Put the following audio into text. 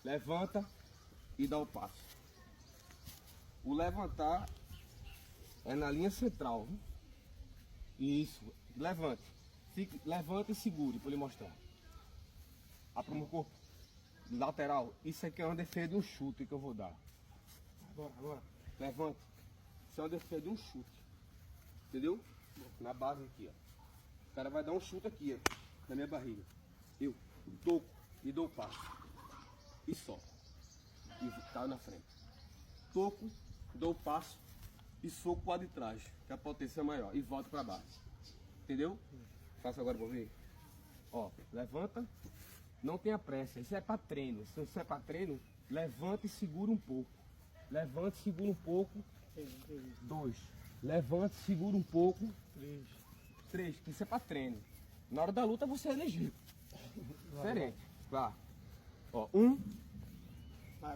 levanta e dá o passo. O levantar é na linha central. Viu? Isso, levante. Levanta e segure para ele mostrar. Apruma o corpo. Lateral. Isso aqui é uma defesa de um chute que eu vou dar. Agora. Levanta. Isso é uma defesa de um chute. Entendeu? Na base aqui, ó. O cara vai dar um chute aqui, ó. Na minha barriga. Eu toco e dou o passo. E só. E tá na frente. Toco, dou o passo e soco para de trás, que a potência é maior. E volto para baixo. Entendeu? Faça agora para ver. Ó, levanta. Não tenha pressa. Isso é para treino. Se isso é para treino, levanta e segura um pouco. Levanta e segura um pouco. 2. Levanta e segura um pouco. 3. Isso é para treino. Na hora da luta você é ligeiro. Diferente. Vá. Ó, 1. Vai.